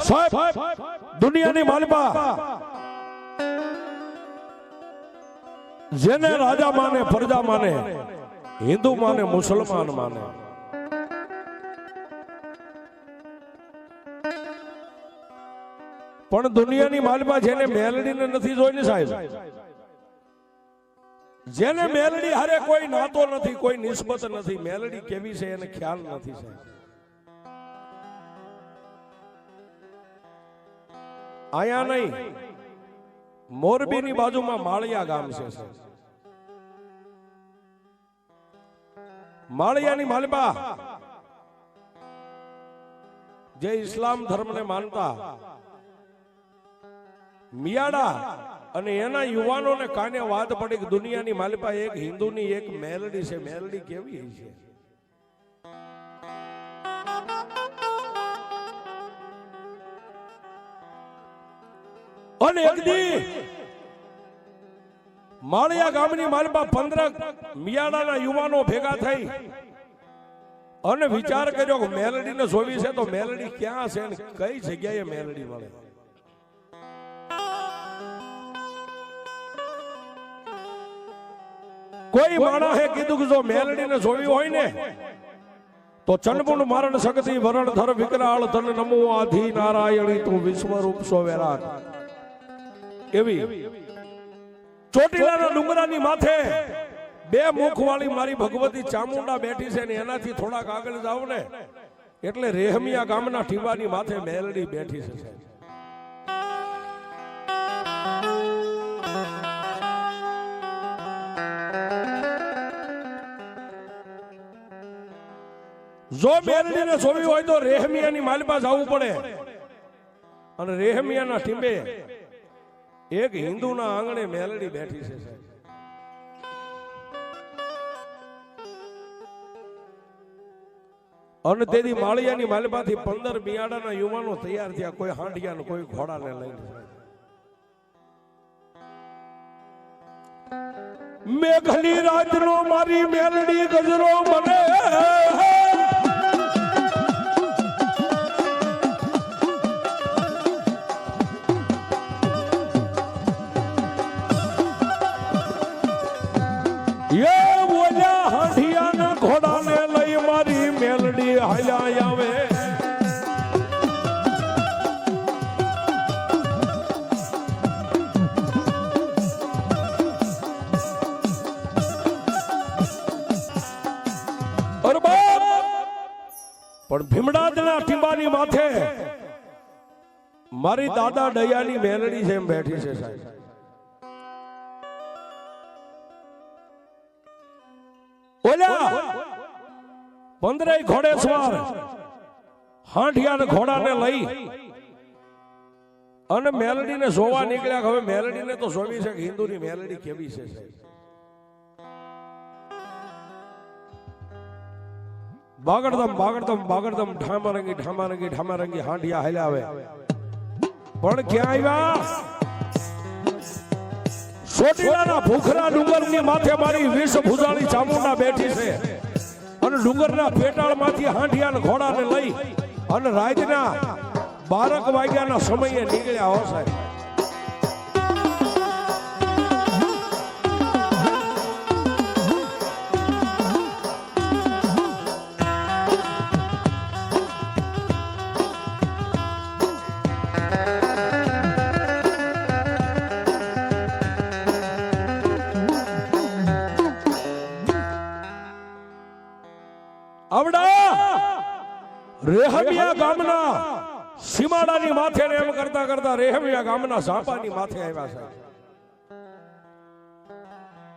સાહેબ દુનિયાની માલિપા જેને રાજા માને, પ્રજા માને, હિન્દુ માને, મુસલમાન માને, પણ દુનિયાની માલિપા જેને મેલડીને નથી જોઈને સાહેબ, જેને મેલડી હારે કોઈ નાતો નથી, કોઈ નિસ્બત નથી, મેલડી કેવી છે એને ખ્યાલ નથી સાહેબ. આયા નહીં, મોરબીની બાજુમાં માળિયા ગામ છે. માળિયાની માલિપા જે ઇસ્લામ ધર્મને માનતા મિયાડા અને એના યુવાનોને કાને વાત પડી કે દુનિયાની માલિપા એક હિન્દુની એક મેલડી છે. મેલડી કેવી છે? અને એક દી માળિયા ગામની માલિપા 15 મિયાડાના યુવાનો ભેગા થઈ અને વિચાર કર્યો કે મેલડીને જોવી છે તો મેલડી ક્યાં છે અને કઈ જગ્યાએ મેલડી મળે. કોઈ માણસે કીધું કે જો મેલડીને જોવી હોય ને તો ચંડમુંડ મારણ શક્તિ વરણ ધર વિકરાળ ધન નમો આધિ નારાયણી તું વિશ્વરૂપ સો વેરાટ. એવી ચોટીલાના ડુંગરાની માથે બે મુખવાળી મારી ભગવતી ચામુંડા બેઠી છે ને એનાથી થોડાક આગળ જાવ ને એટલે રેહમિયા ગામના ઠીવાની માથે મેલડી બેઠી છે. જો મેલડીને જોવી હોય તો રેહમિયાની માલિપા જવું પડે અને રેહમિયાના ટીંબે એક હિન્દુના આંગણે મેલડી બેઠી છે. અને તેથી માળિયાની માલિપાથી 15 બિયાડાના યુવાનો તૈયાર થયા, કોઈ હાંડિયા ને કોઈ ઘોડાને લઈને. મેઘની રાતનો મારી મેલડી ગજરો બને ઘોડાને લઈ મારી મેલડી હાલ્યા આવે. પણ ભીમડાદના ટીંબાની માથે મારી દાદા દયાની મેલડી જેમ બેઠી છે સાહેબ. ઓલા 15 ઘોડેસવાર હાંડિયા ઘોડાને લઈ અને મેલડીને જોવા નીકળ્યા. હવે મેલડીને તો જોવી છે કે હિન્દુની મેલડી કેવી છે. બાગડદમ બાગડદમ બાગડદમ ઠામારંગી ઠામારંગી ઠામારંગી હાંડિયા હાલ્યા આવે. પણ ક્યાં આવ્યા? ચોટીલાના ભૂખરા ડુંગરની માથે મારી 20 ભુજાળી ચામુંડા બેઠી છે અને ડુંગરના પેટાળમાંથી હાંડિયા ઘોડાને લઈ અને રાતના 12 વાગ્યાના સમયે નીકળ્યા હો સાહેબ. રેહમિયા ગામના સીમાડાની માથે ને એમ કરતા કરતા રેહમિયા ગામના ઝાપાની માથે આવ્યા છે.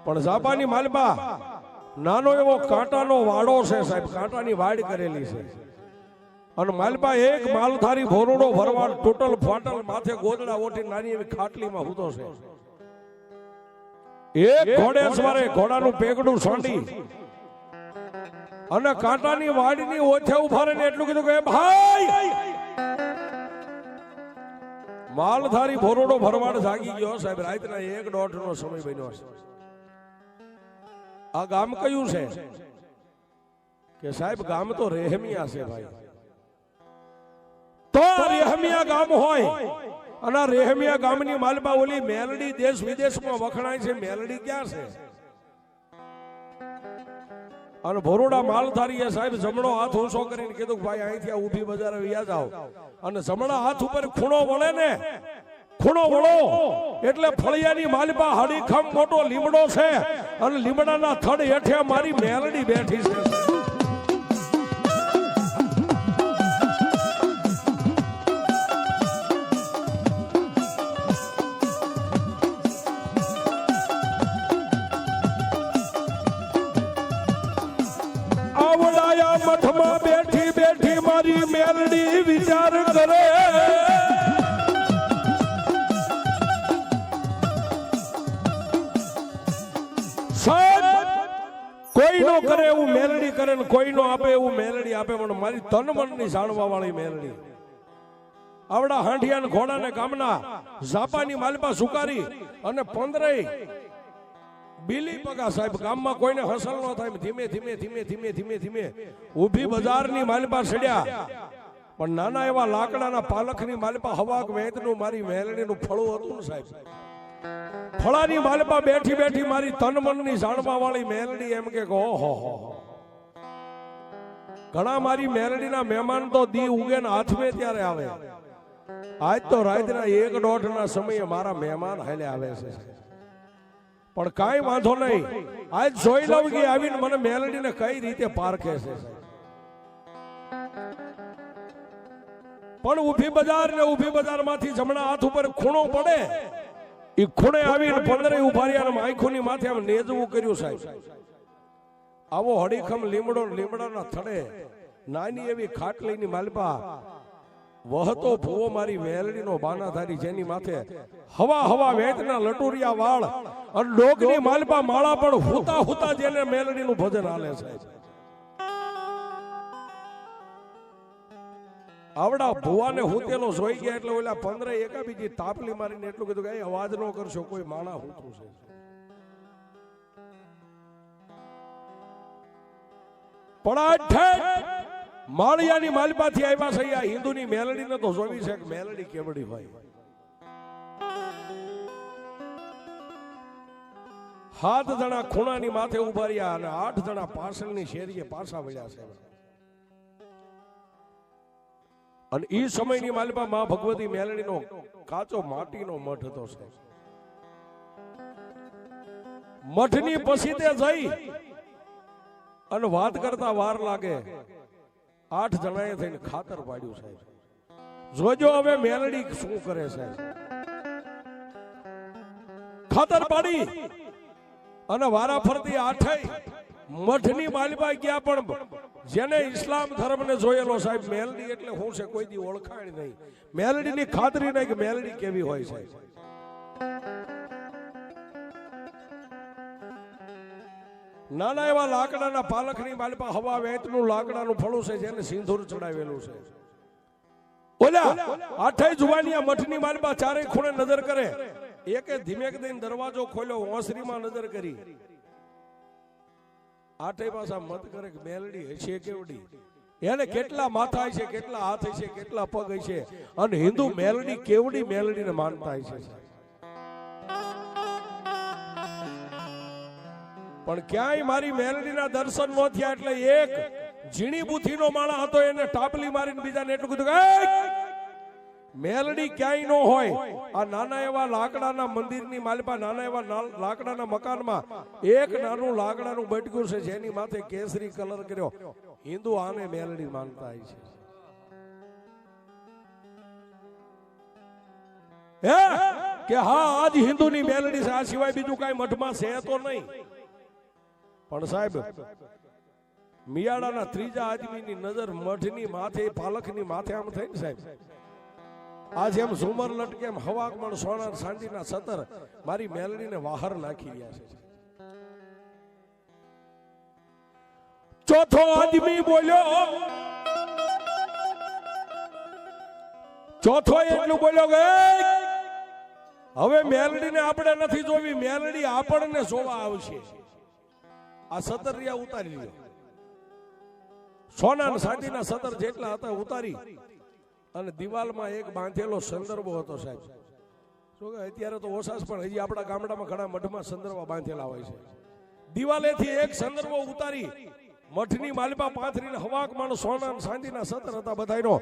પણ ઝાપાની માલિપા નાનો એવો કાંટાનો વાડો છે સાહેબ, કાંટાની વાડ કરેલી છે. અને માલિપા એક માલધારી ભોરડો ભરવાડ ટોટલ ફાટલ માથે ગોદડા ઓઠી નાની એવી ખાટલીમાં હૂતો છે. એક ઘોડેસવારે ઘોડાનું પેગડું છોંડી અને કાંટાની વાડની ઓથે ઉભા રહીને એટલું કીધું કે ભાઈ, માલધારી ભોરડો ભરવાડ જાગી ગયો સાહેબ. રાતના 1-1.5 નો સમય બન્યો છે. આ ગામ કયું છે? કે સાહેબ ગામ તો રેહમિયા છે ભાઈ. તો રેહમિયા ગામ હોય અને આ રેહમિયા ગામની માલપા ઓલી મેલડી દેશ વિદેશમાં વખણાય છે. મેલડી ક્યાં છે? અને ભોરોડા માલધારીએ સાહેબ જમણો હાથ ઊંચો કરીને કીધું ભાઈ અહીંથી આ ઊભી બજારે વ્યા જાઓ. અને જમણા હાથ ઉપર ખૂણો વળે ને, ખૂણો વળો એટલે ફળિયાની માલપા હડીખમ મોટો લીમડો છે અને લીમડાના થડ હેઠે મારી મેલડી બેઠી છે. આવડાયા મઠમાં બેઠી બેઠી મારી મેલડી વિચાર કરે. કોઈનો કરે એવું મેલડી કરે ને કોઈનો આપે એવું મેલડી આપે. પણ મારી તન મનની જાણવા વાળી મેલડી આવડા હાંઠિયા ને ઘોડા ને ગામના ઝાપાની માલપા સુકારી અને 15 બીલી પગા સાહેબ ગામમાં કોઈને હસલ ન થાય. ધીમે ધીમે ધીમે ધીમે ધીમે ધીમે ઊભી બજારની માલપા ચડ્યા. પણ નાના એવા લાકડાના પાલખની માલપા હવાક વેતનું મારી મેલડીનું ફળું હતું ને સાહેબ. ફળાની માલપા બેઠી બેઠી મારી તન મનની જાણવા વાળી મેલડી એમ કે ઓહો ઘણા મારી મેલડીના મહેમાન તો દી ઉગે ને હાથમે ત્યારે આવે. આજ તો રાતના 1-1.5 ના સમયે મારા મહેમાન હાલે આવે છે. પણ કાંઈ વાંધો નહીં, આજ જોઈ લઉં કે આવીને મને મેલડીને કઈ રીતે પારખે છે. પણ ઊભી બજાર ને ઊભી બજારમાંથી જમણા હાથ ઉપર ખૂણો પડે. એ ખૂણે આવીને 15 ઉભા રહ્યા આંખોની માથે આમ નેજવું કર્યું સાહેબ. આવો હડીખમ લીમડો લીમડાના થડે નાની એવી ખાટલીની માલપા વહતો ભૂવો મારી મેલડીનો બાનાધારી જેની માથે હવા હવા વેતના લટુરિયા વાળ અને ડોકની માલપા માળા પણ હુતા હુતા જેને મેલડીનું ભજન હાલે છે. આવડા ભુવાને હુતેલો જોઈ ગયા એટલે ઓલા 15 એકાબીજી તાપલી મારીને એટલું કીધું કે અવાજ ન કરશો, કોઈ માણા હુતું છે. પણ માળિયાની માલપાથી આવ્યા છે. આ હિન્દુની મેલડીને તો જોવી છે કે મેલડી કેવડી હોય. 7 જણા ખૂણાની માથે ઉભા રહ્યા અને 8 જણા પાછળની શેરીએ પાછા વળ્યા છે. અને ઈ સમયની માલપા માં ભગવતી મેલડીનો કાચો માટીનો મઠ હતો છે. મઠની પછી તે જઈ અને વાત કરતા વાર લાગે. 8 જણાએ થઈને ખાતર પાડ્યું સાહેબ. જોજો હવે મેલડી શું કરે છે. ખાતર પાડી અને વારા ફરતી 8 મઠની માલપા ગયા. પણ જેને ઇસ્લામ ધર્મને જોયેલો સાહેબ મેલડી એટલે શું છે કોઈ દી ઓળખાણ નહીં. મેલડીની ખાતરી નહીં કે મેલડી કેવી હોય છે. નાના એવા લાકડાના પાલખની માલપા હવા વેતનું લાકડાનું ફળું છે જેને સિંદૂર ચડાવેલું છે. ઓલા 8 જુવાનિયા મઠની માલપા ચારેય ખૂણે નજર કરે. એકે ધીમેક દઈને દરવાજો ખોલ્યો, ઓસરીમાં નજર કરી. 8 પાછા મત કરે કે મેલડી હશે કેવડી, એને કેટલા માથા છે, કેટલા હાથ છે, કેટલા પગ છે. અને હિન્દુ મેલડી કેવડી મેલડીને માનતા છે. પણ ક્યાંય મારી મેલડીના દર્શન ન થયા. એટલે એક ઝીણી બુથીનો માણસ હતો, એને ટાપલી મારીને બીજાને એટલું કીધું કે મેલડી ક્યાંય ન હોય. આ નાના એવા લાકડાના મંદિરની માલપા નાના એવા લાકડાના મકાનમાં એક નાનું લાકડાનું બટકું છે જેની માથે કેસરી કલર કર્યો. હિન્દુ આને મેલડી માનતા છે. કે હા આજ હિન્દુની મેલડી છે, આ સિવાય બીજું કઈ મઠમાં છે તો નહીં. પણ સાહેબ મિયાડાના ત્રીજા આદમીની નજર મઠની માથે પાલખની માથે આમ થઈ ને સાહેબ. આજે એમ ઝુમર લટકે એમ હવાકમણ સોના ચાંદીના સતર મારી મેલડીને વાહર નાખી રહ્યા છે. ચોથો આદમી બોલ્યો, ચોથો એટલું બોલ્યો કે હવે મેલડીને આપણે નથી જોવી, મેલડી આપણને જોવા આવશે. આ સતરિયા ઉતારી લ્યો. સોના ચાંદીના સતર જેટલા હતા ઉતારી અને દિવાલમાં એક બાંધેલો સંદર્ભો હતો સાહેબ. શું કે અત્યારે તો ઓછા પણ હજી આપણા ગામડામાં ઘણા મઠમાં સંદર્ભા બાંધેલા હોય છે. દિવાલેથી એક સંદર્ભો ઉતારી મઠની માલપા પાથરીને હવાકમાં સોના ચાંદીના સતર હતા બધાયનો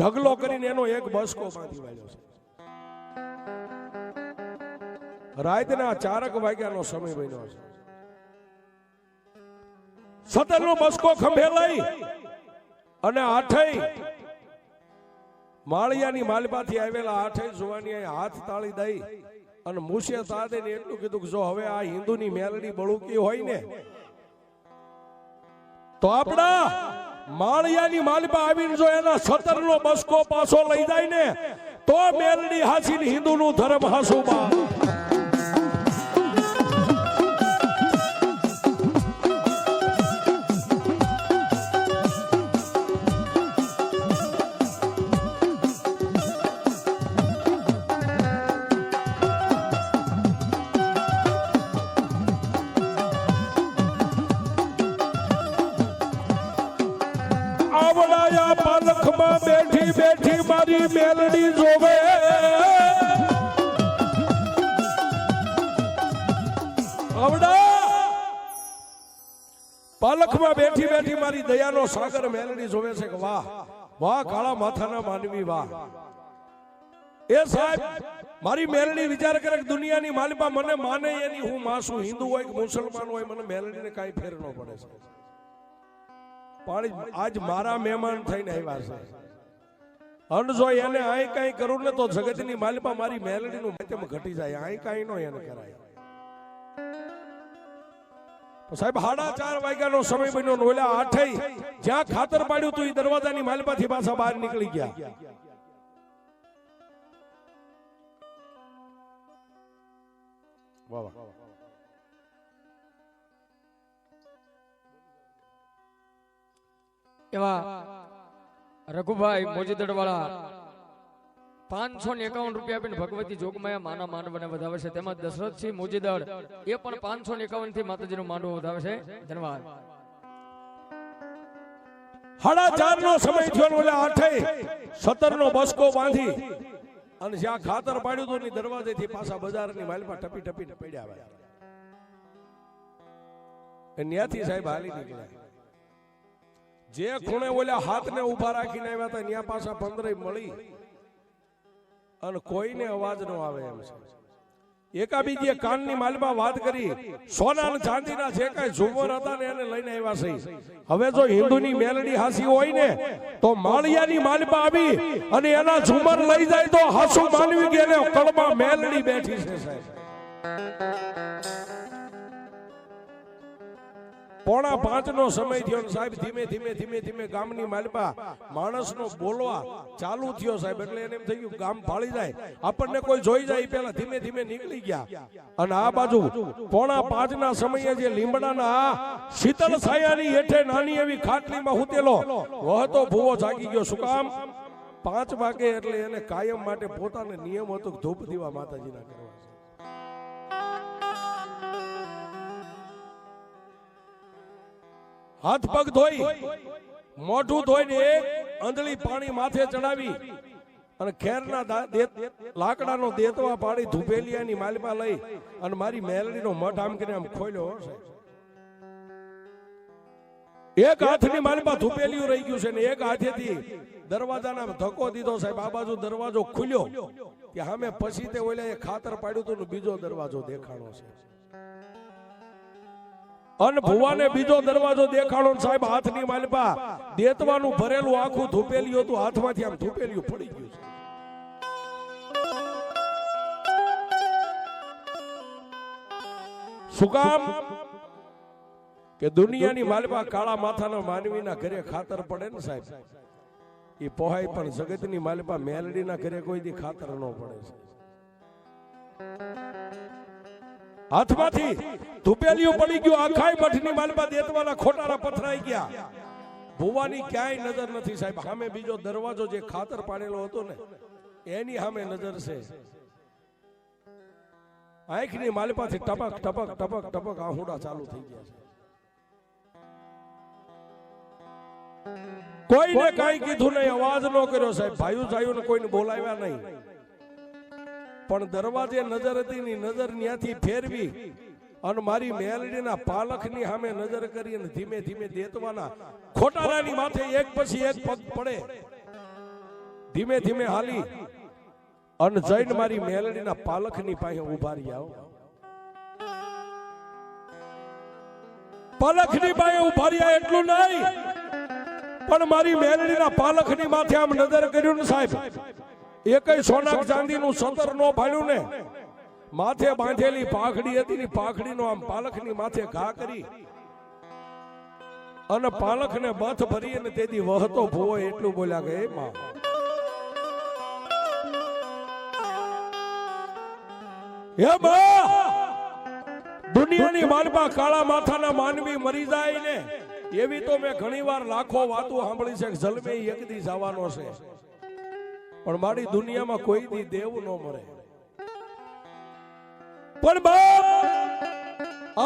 ઢગલો કરીને એનો એક બસકો બાંધી વાળ્યો છે. રાતના 4 વાગ્યાનો સમય બન્યો છે. સતરનો બસકો ખંભે લઈ અને આઠેય માળિયાની માલપાથી આવેલા આઠેય જુવાની હાથ તાળી દઈ અને મુસે તાદે ને એટલું કીધું કે જો હવે આ હિન્દુની મેલડી બળુકી હોય ને તો આપણા માળિયાની માલપા આવીને જો એના સતરનો બસકો પાછો લઈ જાય ને તો મેલડી હાસીને હિન્દુનું ધર્મ હાસું બા. આવડાયા પાલખમાં બેઠી બેઠી મારી મેલડી જોવે. આવડા પાલખમાં બેઠી બેઠી મારી દયાનો સાગર મેલડી જોવે છે કે વાહ વાહ કાળા માથાના માનવી વાહ. એ સાહેબ મારી મેલડી વિચાર કરે કે દુનિયાની માલિપા મને માને એની હું માસું હિન્દુ હોય કે મુસલમાન હોય મને મેલડીને કાંઈ ફેર ન પડે છે. પણ આજ મારા મહેમાન થઈને આવ્યા છે અને જો એને આઈ કઈ કરું ને તો જગતની માલિપા મારી મેલડીનું મતમ ઘટી જાય. આઈ કઈ નો એને કરાય. સાહેબ 4:30 વાગ્યાનો સમય બન્યો ને ઓલા આઠેય જ્યાં ખાતર પાડ્યું તું એ દરવાજાની માલિપાથી પાછા બહાર નીકળી ગયા. વાહ વાહ. એવા રઘુભાઈ મોજીદડ વાળા 551 રૂપિયા આપીને ભગવતી જોગમાયા માના માંડવાને વધાવે છે. તેમજ દશરથસિંહ મોજીદડ એ પણ 551 થી માતાજીનું માંડવો વધાવે છે. ધન્યવાદ. 4:30 નો સમય થયો ઓલા આઠેય સતરનો બસકો બાંધી અને જ્યાં ખાતર પાડ્યું હતું ની દરવાજેથી પાછા બજારની માલમાં ટપી ટપીને પડ્યા. ત્યાંથી સાહેબ હાલી નીકળ્યા. જે ખૂણે ઓલા હાથને ઉભા રાખીને આવ્યા હતા ત્યાં પાછા 15 મળી અને કોઈને અવાજ ન આવે એમ છે. એકાબીજીએ કાનની માલમાં વાત કરી સોના અને ચાંદીના જે કાંઈ ઝુમર હતા ને એને લઈને આવ્યા છે. હવે જો હિન્દુની મેલડી હાસી હોય ને તો માળિયાની માલમાં આવી અને એના ઝુમર લઈ જાય તો હાસુ માનવી કે એને કળમાં મેલડી બેઠી છે સાહેબ. 4:45 નો સમય થયો સાહેબ. ધીમે ધીમે ધીમે ધીમે ગામની માલપા માણસનો બોલવા ચાલુ થયો સાહેબ. એટલે એને એમ થઈ ગયું ગામ ફાળી જાય આપણને કોઈ જોઈ જાય પેલા ધીમે ધીમે નીકળી ગયા. અને આ બાજુ 4:45 ના સમયે જે લીમડાના શીતળ છાયાની હેઠે નાની એવી ખાટલીમાં હુતેલો વહતો ભૂવો જાગી ગયો. શું કામ? 5 વાગે એટલે એને કાયમ માટે પોતાને નિયમ હતો ધૂપ દીવા માતાજીના કરવા. હાથ પગ ધોઈ મોઢું ધોઈને એક અંધળી પાણી માથે ચડાવી અને ખેરના લાકડાનો દેતવા પાડી ધુપેલિયાની માલપા લઈ અને મારી મેલડીનો મઠ આમ કરીને આમ ખોલ્યો હશે. એક હાથની માલપા ધુપેલિયું રહી ગયું છે ને એક હાથેથી દરવાજાના ધક્કો દીધો સાહેબ. આ બાજુ દરવાજો ખુલ્યો કે સામે પછી તે ઓલા ખાતર પાડ્યું હતું ને બીજો દરવાજો દેખાણો છે. અને ભુવાને બીજો દરવાજો દેખાડો સાહેબ. હાથની માલપા દેતવાનું ભરેલું આખું ધુપેલિયું હતું. હાથમાંથી આમ ધુપેલિયું પડી ગયું છે. શું કામ? કે દુનિયાની માલપા કાળા માથાના માનવીના ઘરે ખાતર પડે ને સાહેબ એ પોહાય પણ જગતની માલપા મેલડીના ઘરે કોઈ દી ખાતર ન પડે છે. હાથમાંથી ધુપેલિયું પડી ગયું. આખાય મઠની માલપા દેતવાના ખોટારા પથરાઈ ગયા. ભુવાની ક્યાંય નજર નથી સાહેબ. સામે બીજો દરવાજો જે ખાતર પાડેલો હતો ને એની સામે નજર છે. આંખની માલપાથી ટપક ટપક ટપક ટપક આહુડા ચાલુ થઈ ગયા છે. કોઈને કાંઈ કીધું નહીં, અવાજ ન કર્યો સાહેબ, ભાઈઓ કોઈને બોલાવ્યા નહીં, પણ દરવાજે નજર હતી ની નજર ન્યાથી ફેરવી અને મારી મેલડીના પાલખની સામે નજર કરી અને ધીમે ધીમે દેતવાના ખોટારાની માથે એક પછી એક પગ પડે, ધીમે ધીમે હાલી અને જઈને મારી મેલડીના પાલખની પાસે ઉભા રહ્યા. પાલખની પાસે ઉભા રહ્યા એટલું નહીં, પણ મારી મેલડીના પાલખની માથે આમ નજર કર્યું ને સાહેબ, એકય સોના ચાંદીનું સતર નો ભાડ્યું ને, માથે બાંધેલી પાઘડી હતી ને પાઘડીનો આમ પાલખની માથે ઘા કરી અને પાલખને બથ ભરી અને તેથી વહતો ભૂવો એટલું બોલ્યા કે માં હે બા, દુનિયાની માલમાં કાળા માથાના માનવી મરી જાય ને એવી તો મેં ઘણી વાર લાખો વાતો સાંભળી છે, જલમે એક દી જવાનો છે, પણ મારી દુનિયામાં કોઈ દી દેવ ન મળે. પણ બાપ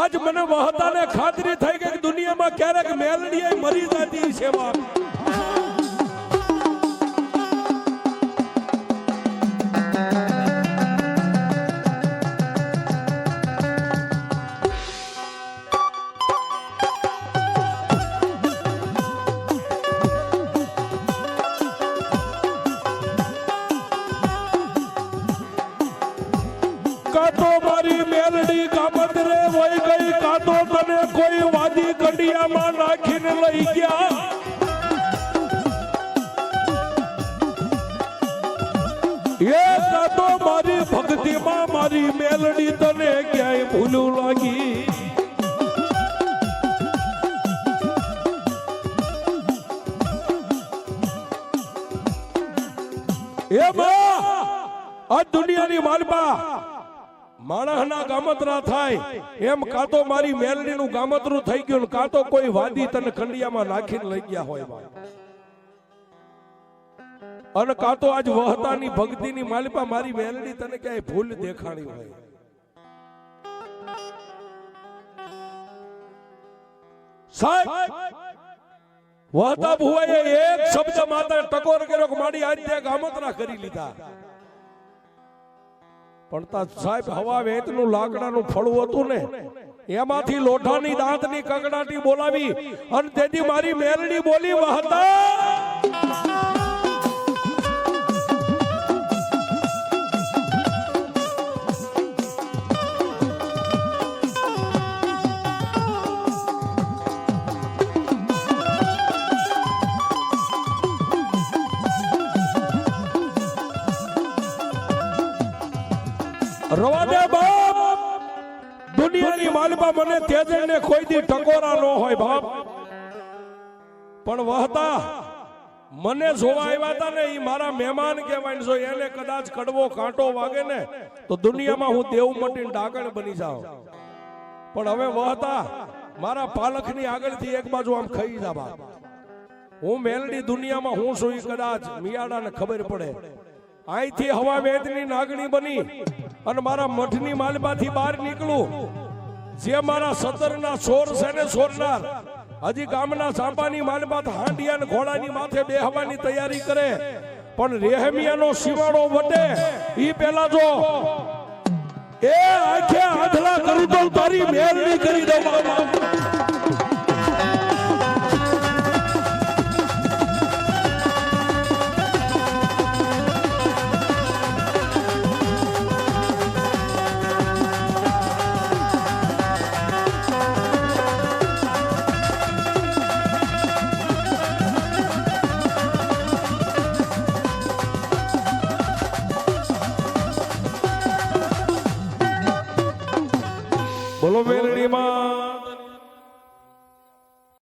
આજ મને વહતાને ખાતરી થઈ કે દુનિયામાં ક્યારેક મેલડીએ મરી જતી છે. બાપ કાતો મારી મેલડી કામત રે વઈ ગઈ, કાતો તને કોઈ વાદી કંડિયામાં નાખીને લઈ ગયા. એ કાતો મારી ભક્તિમાં મારી મેલડી તને ક્યાંય ભૂલું લાગી. એ બા આ દુનિયાની માલમાં માણસના ગામતરા થાય એમ કાતો મારી મેલડીનું ગામતરું થઈ ગયું, કાતો કોઈ વાદી તને ખંડિયામાં નાખીને લઈ ગયા હોય અને કાતો આજ વહતાની ભક્તિની માલિપા મારી મેલડી તને ક્યાંય ભૂલ દેખાણી હોય. સાહેબ વહતા ભુવાએ એક શબ્દ માતા ટકોર કર્યો કે મારી આજ તે ગામતરા કરી લીધા, પણ તા સાહેબ હવા વેતનું લાકડાનું ફળું હતું ને એમાંથી લોઢાની દાંતની કગડાટી બોલાવી અને તેથી મારી મેલડી બોલી વહતા. રવા દે બાપ, દુનિયાની માલમાં મને તેજને કોઈ દી ટકોરા ન હોય બાપ, પણ વહતા મને જોવા આવ્યા હતા ને એ મારા મહેમાન કહેવાય, જો એને કદાચ કડવો કાંટો વાગે ને તો દુનિયામાં હું દેવ મટીને ડાકણ બની જાઉં, પણ હવે વહતા મારા પાલખની આગળથી એક બાજુ આમ ખાઈ જા બાપ. હું મેલડી દુનિયામાં હું છું કદાચ મિયાડાને ખબર પડે, અહીંથી હવા વેદની નાગણી બની અને મારા મઠની માલમાંથી બહાર નીકળું, જે મારા સતરના સોર છે ને સોરનાર હજી ગામના સાંપાની માલમાં હાંડિયા ને ઘોડાની માથે બેહવાની તૈયારી કરે, પણ રેહમિયાનો શિવાળો વટે ઈ પેલા જો એ આંખે આંધળા કરું તો તારી મેલડી કરી દઉં. બોલો મેલડી માં